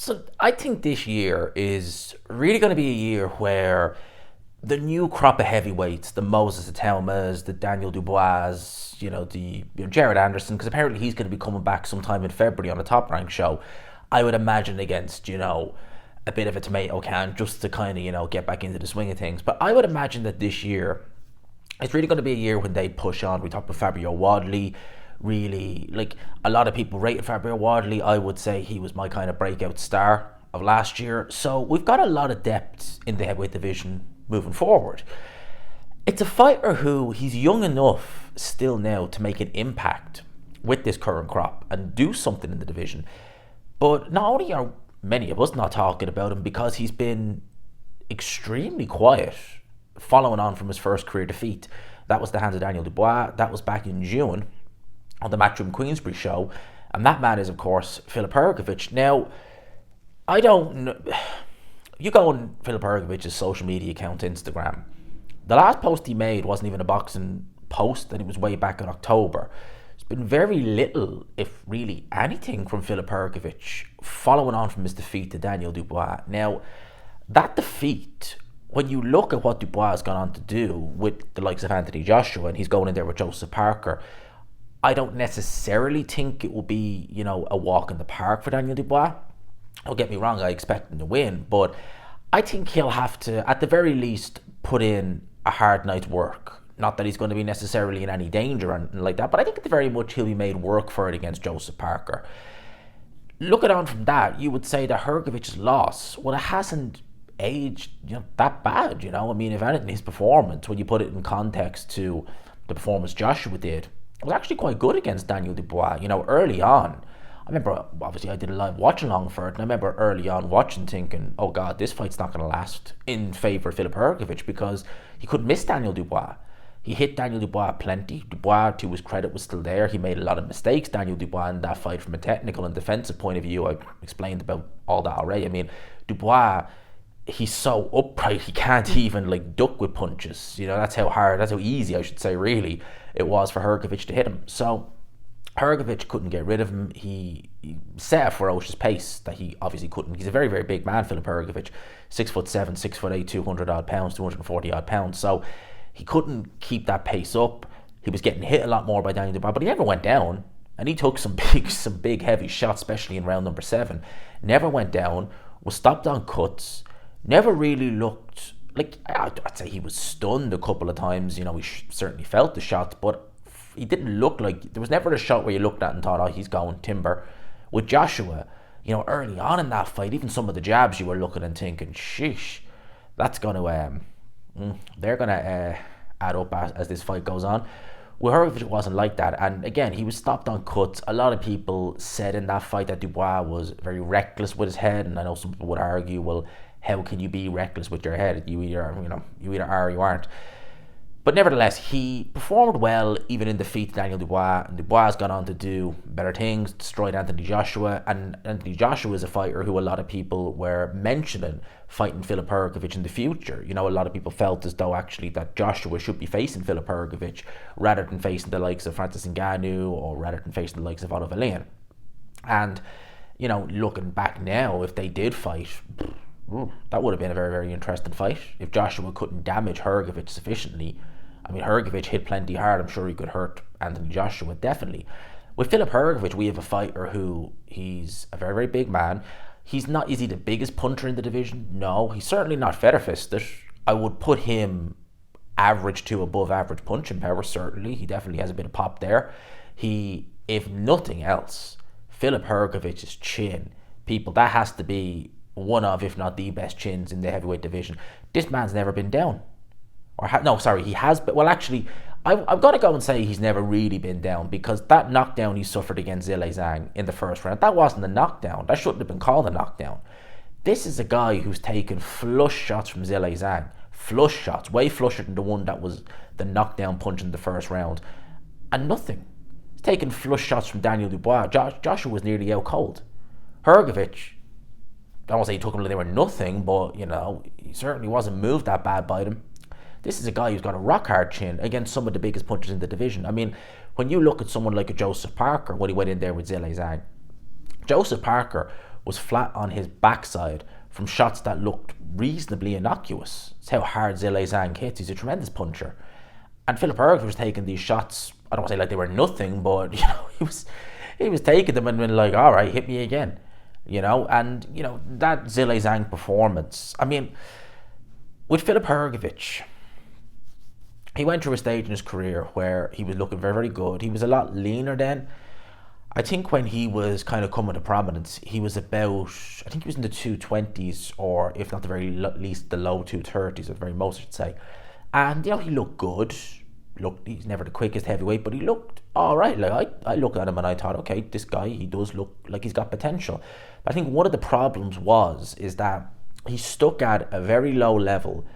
So I think this year is really going to be a year where the new crop of heavyweights, the Moses Ataumas, the Daniel Dubois, Jared Anderson, because apparently he's going to be coming back sometime in February on a Top Rank show. I would imagine against, a bit of a tomato can just to kind of, get back into the swing of things. But I would imagine that this year, it's really going to be a year when they push on. We talked about Fabio Wadley. Really, like a lot of people rated Fabio Wadley. I would say he was my kind of breakout star of last year. So we've got a lot of depth in the heavyweight division moving forward. It's a fighter who he's young enough still now to make an impact with this current crop and do something in the division. But not only are many of us not talking about him because he's been extremely quiet following on from his first career defeat. That was the hands of Daniel Dubois. That was back in June on the Matchroom Queensbury show. And that man is, of course, Filip Hrgovic. Now, I don't know. You go on Filip Hrgovic's social media account, Instagram. The last post he made wasn't even a boxing post, and it was way back in October. There's been very little, if really anything, from Filip Hrgovic following on from his defeat to Daniel Dubois. Now, that defeat, when you look at what Dubois has gone on to do with the likes of Anthony Joshua, and he's going in there with Joseph Parker, I don't necessarily think it will be, a walk in the park for Daniel Dubois. Don't get me wrong, I expect him to win, but I think he'll have to, at the very least, put in a hard night's work. Not that he's going to be necessarily in any danger or anything like that, but I think at the very much he'll be made work for it against Joseph Parker. Looking on from that, you would say that Hrgovic's loss, well, it hasn't aged that bad, I mean, if anything, his performance, when you put it in context to the performance Joshua did, was actually quite good against Daniel Dubois. Early on, I remember, obviously I did a live watch along for it, and I remember early on watching thinking, oh God, this fight's not going to last in favour of Filip Hrgovic because he couldn't miss Daniel Dubois. He hit Daniel Dubois plenty. Dubois, to his credit, was still there. He made a lot of mistakes, Daniel Dubois, in that fight from a technical and defensive point of view. I explained about all that already. I mean, Dubois, he's so upright, he can't even duck with punches. That's how easy, I should say, really, it was for Hrgovic to hit him. So Hrgovic couldn't get rid of him. He set a ferocious pace that he obviously couldn't. He's a very, very big man, Filip Hrgovic, 6'7", 6'8", 200 odd pounds, 240 odd pounds. So he couldn't keep that pace up. He was getting hit a lot more by Daniel Dubois, but he never went down. And he took some big heavy shots, especially in round number 7. Never went down, was stopped on cuts, never really looked like, I'd say he was stunned a couple of times. He certainly felt the shots, but he didn't look like, there was never a shot where you looked at and thought, oh, he's going timber. With Joshua, early on in that fight, even some of the jabs you were looking and thinking, sheesh, that's going to, they're going to add up as this fight goes on. With Hrgovic, it wasn't like that. And again, he was stopped on cuts. A lot of people said in that fight that Dubois was very reckless with his head, and I know some people would argue, well, how can you be reckless with your head? You either are or you aren't. But nevertheless, he performed well even in defeat to Daniel Dubois. And Dubois has gone on to do better things, destroyed Anthony Joshua. And Anthony Joshua is a fighter who a lot of people were mentioning fighting Filip Hrgovic in the future. A lot of people felt as though actually that Joshua should be facing Filip Hrgovic rather than facing the likes of Francis Ngannou or rather than facing the likes of Otto Wallin. And, looking back now, if they did fight, that would have been a very, very interesting fight. If Joshua couldn't damage Hrgovic sufficiently, I mean, Hrgovic hit plenty hard. I'm sure he could hurt Anthony Joshua, definitely. With Filip Hrgovic, we have a fighter who, he's a very, very big man. Is he the biggest puncher in the division? No. He's certainly not feather-fisted. I would put him average to above average punching power, certainly. He definitely has a bit of pop there. If nothing else, Filip Hrgovic's chin, people, that has to be one of, if not the best chins in the heavyweight division. This man's never been down. He has been. Well, actually, I've got to go and say he's never really been down, because that knockdown he suffered against Zhilei Zhang in the first round, that wasn't a knockdown. That shouldn't have been called a knockdown. This is a guy who's taken flush shots from Zhilei Zhang. Flush shots, way flusher than the one that was the knockdown punch in the first round. And nothing. He's taken flush shots from Daniel Dubois. Joshua was nearly out cold. Hrgovic, I won't say he took them like they were nothing, but, he certainly wasn't moved that bad by them. This is a guy who's got a rock-hard chin against some of the biggest punchers in the division. I mean, when you look at someone like a Joseph Parker, when he went in there with Zhilei Zhang, Joseph Parker was flat on his backside from shots that looked reasonably innocuous. It's how hard Zhilei Zhang hits. He's a tremendous puncher. And Filip Hrgovic was taking these shots, I don't want to say like they were nothing, but he was taking them and been like, all right, hit me again. And that Zhilei Zhang performance. I mean, with Filip Hrgovic, he went through a stage in his career where he was looking very, very good. He was a lot leaner then. I think when he was kind of coming to prominence, he was about, I think he was in the 220s, or if not the very least, the low 230s, at the very most, I should say. And, he looked good. He's never the quickest heavyweight, but he looked all right. Like, I looked at him and I thought, okay, this guy, he does look like he's got potential. But I think one of the problems is that he stuck at a very low level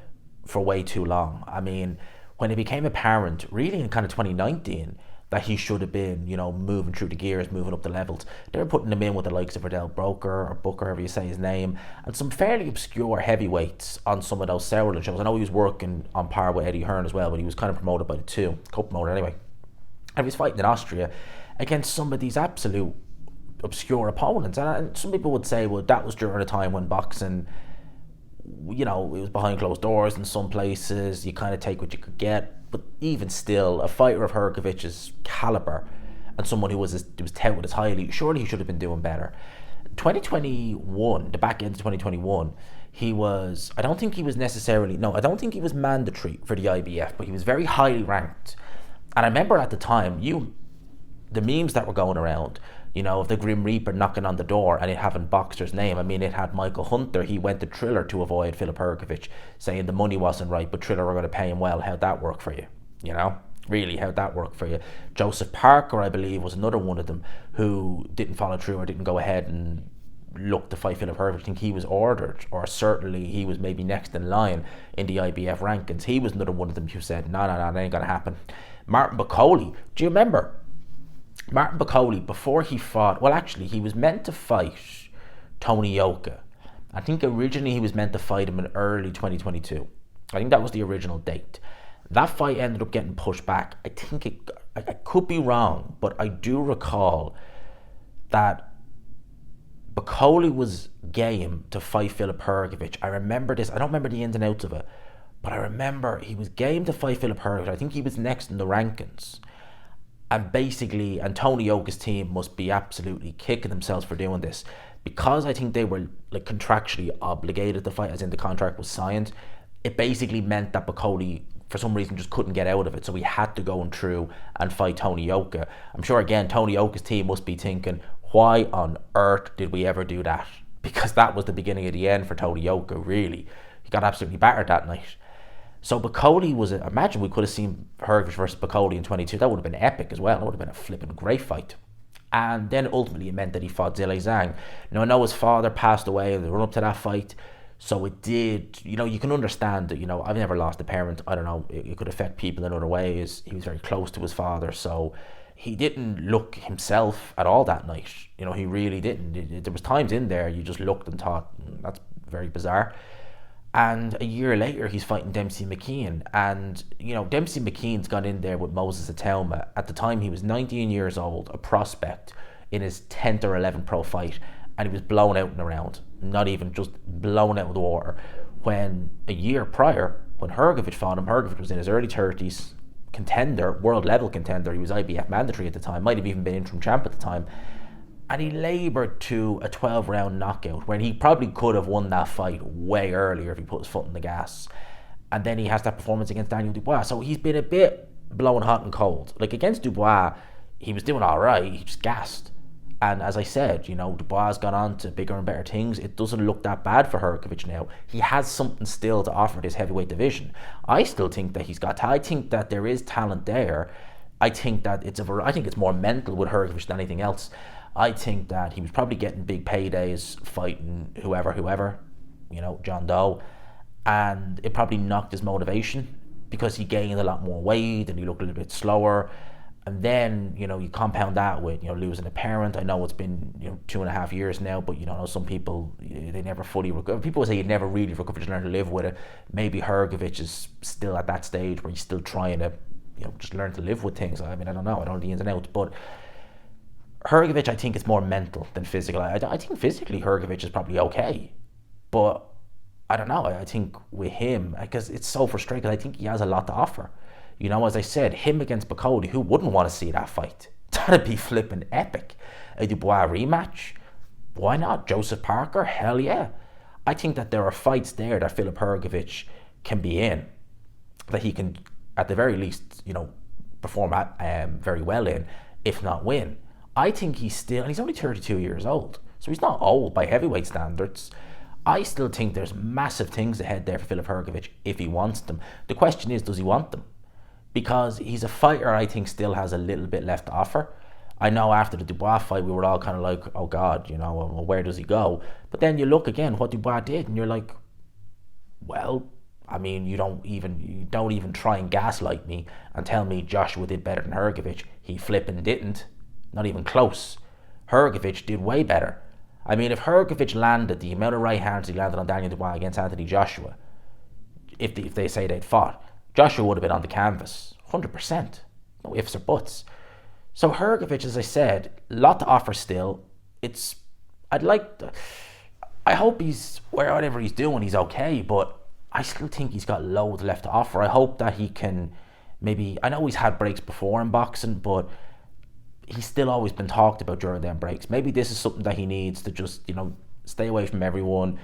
for way too long. I mean, when it became apparent, really in kind of 2019, that he should have been, moving through the gears, moving up the levels, they were putting him in with the likes of Riddell Broker or Booker, however you say his name, and some fairly obscure heavyweights on some of those Sauerland shows. I know he was working on par with Eddie Hearn as well, but he was kind of promoted by the two, co-promoted anyway. And he was fighting in Austria against some of these absolute obscure opponents. And some people would say, well, that was during a time when boxing, it was behind closed doors in some places. You kind of take what you could get. But even still, a fighter of Hrgovic's caliber and someone who was touted as highly, surely he should have been doing better. 2021, the back end of 2021, I don't think he was mandatory for the IBF, but he was very highly ranked. And I remember at the time, the memes that were going around, of the Grim Reaper knocking on the door and it having Boxer's name. I mean, it had Michael Hunter. He went to Triller to avoid Filip Hrgovic, saying the money wasn't right, but Triller were going to pay him well. How'd that work for you? Really, how'd that work for you? Joseph Parker, I believe, was another one of them who didn't follow through or didn't go ahead and look to fight Filip Hrgovic. I think he was ordered, or certainly he was maybe next in line in the IBF rankings. He was another one of them who said, no, that ain't going to happen. Martin Bakole, do you remember? Martin Bakole, before he fought, he was meant to fight Tony Yoka. I think originally he was meant to fight him in early 2022. I think that was the original date. That fight ended up getting pushed back. I could be wrong, but I do recall that Bakole was game to fight Filip Hrgovic. I remember this. I don't remember the ins and outs of it, but I remember he was game to fight Filip Hrgovic. I think he was next in the rankings. And Tony Yoka's team must be absolutely kicking themselves for doing this, because I think they were contractually obligated to fight, as in the contract was signed. It basically meant that Bakole, for some reason, just couldn't get out of it, so he had to go through and fight Tony Yoka. I'm sure, again, Tony Yoka's team must be thinking, why on earth did we ever do that? Because that was the beginning of the end for Tony Yoka, really. He got absolutely battered that night. So Bakole imagine we could have seen Hrgovic versus Bakole in 22. That would have been epic as well. It would have been a flipping great fight. And then ultimately it meant that he fought Zhilei Zhang. Now, I know his father passed away in the run up to that fight, so it did, you can understand that, I've never lost a parent. I don't know, it could affect people in other ways. He was very close to his father, so he didn't look himself at all that night. He really didn't. There was times in there you just looked and thought, that's very bizarre. And a year later, he's fighting Dempsey Mckenna. And, Dempsey Mckenna's gone in there with Moses Atelma. At the time, he was 19 years old, a prospect in his 10th or 11th pro fight. And he was blown out in a round. Not even just blown out of the water. When a year prior, when Hrgovic fought him, Hrgovic was in his early 30s, contender, world level contender. He was IBF mandatory at the time, might have even been interim champ at the time. And he laboured to a 12-round knockout when he probably could have won that fight way earlier if he put his foot in the gas. And then he has that performance against Daniel Dubois. So he's been a bit blown hot and cold. Against Dubois, he was doing all right. He just gassed. And as I said, Dubois has gone on to bigger and better things. It doesn't look that bad for Hrgovic now. He has something still to offer this heavyweight division. I still think that he's got I think that there is talent there. I think that I think it's more mental with Hrgovic than anything else. I think that he was probably getting big paydays fighting whoever, John Doe, and it probably knocked his motivation because he gained a lot more weight and he looked a little bit slower. And then, you compound that with, losing a parent. I know it's been, 2.5 years now, but, some people, they never fully recover. People say you never really recover to learn to live with it. Maybe Hrgovic is still at that stage where he's still trying to, just learn to live with things. I mean, I don't know. I don't know the ins and outs, but Hrgovic, I think it's more mental than physical. I think physically Hrgovic is probably okay, but I don't know. I think with him, because it's so frustrating, I think he has a lot to offer. You know, as I said, him against Perkovic, who wouldn't want to see that fight? That'd be flipping epic. A Dubois rematch? Why not? Joseph Parker? Hell yeah. I think that there are fights there that Filip Hrgovic can be in, that he can, at the very least, you know, perform very well in, if not win. I think and he's only 32 years old, so he's not old by heavyweight standards. I still think there's massive things ahead there for Filip Hrgovic if he wants them. The question is, does he want them? Because he's a fighter I think still has a little bit left to offer. I know after the Dubois fight, we were all kind of like, oh God, you know, well, where does he go? But then you look again what Dubois did, and you're like, well, I mean, you don't even try and gaslight me and tell me Joshua did better than Hrgovic. He flipping didn't, not even close. Hrgovic did way better. I mean, if Hrgovic landed the amount of right hands he landed on Daniel Dubois against Anthony Joshua, if they say they'd fought, Joshua would have been on the canvas, 100%, no ifs or buts. So Hrgovic, as I said, a lot to offer still. I hope whatever he's doing, he's okay, but I still think he's got loads left to offer. I hope that he can I know he's had breaks before in boxing, but he's still always been talked about during them breaks. Maybe this is something that he needs to just, you know, stay away from everyone,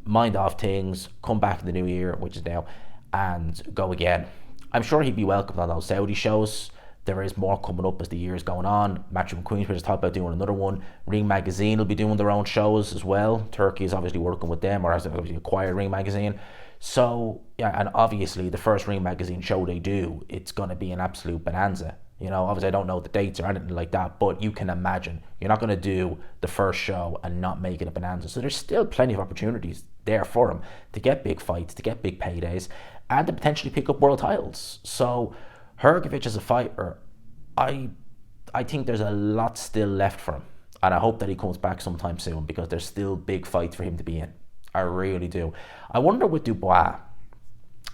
mind off things, come back in the new year, which is now, and go again. I'm sure he'd be welcomed on those Saudi shows. There is more coming up as the year is going on. Matchroom Queensbridge has talked about doing another one. Ring Magazine will be doing their own shows as well. Turkey is obviously working with them, or has obviously acquired Ring Magazine. So, yeah, and obviously the first Ring Magazine show they do, it's going to be an absolute bonanza. You know, obviously I don't know the dates or anything like that, but you can imagine you're not going to do the first show and not make it a bonanza. So there's still plenty of opportunities there for him to get big fights, to get big paydays, and to potentially pick up world titles. So Hrgovic as a fighter, I think there's a lot still left for him, and I hope that he comes back sometime soon, because there's still big fights for him to be in. I really do. I wonder with Dubois,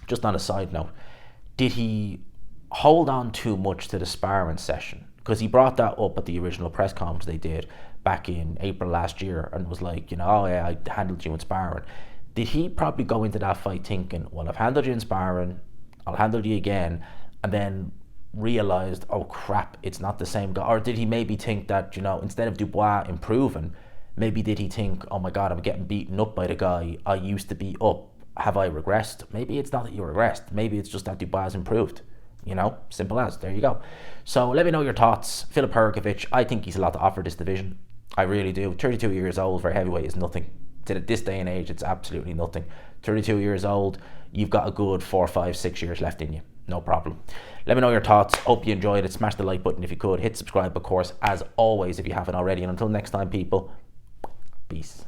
just on a side note, did he hold on too much to the sparring session? Because he brought that up at the original press conference they did back in April last year, and was like, you know, oh yeah, I handled you in sparring. Did he probably go into that fight thinking, well, I've handled you in sparring, I'll handle you again, and then realised, oh crap, it's not the same guy? Or did he maybe think that, you know, instead of Dubois improving, maybe did he think, oh my God, I'm getting beaten up by the guy I used to beat up, have I regressed? Maybe it's not that you regressed, maybe it's just that Dubois has improved. You know, simple as, there you go. So let me know your thoughts. Filip Hrgovic, I think he's a lot to offer this division. I really do. 32 years old for a heavyweight is nothing. To this day and age, it's absolutely nothing. 32 years old, you've got a good 4, 5, 6 years left in you. No problem. Let me know your thoughts. Hope you enjoyed it. Smash the like button if you could. Hit subscribe, of course, as always, if you haven't already. And until next time, people, peace.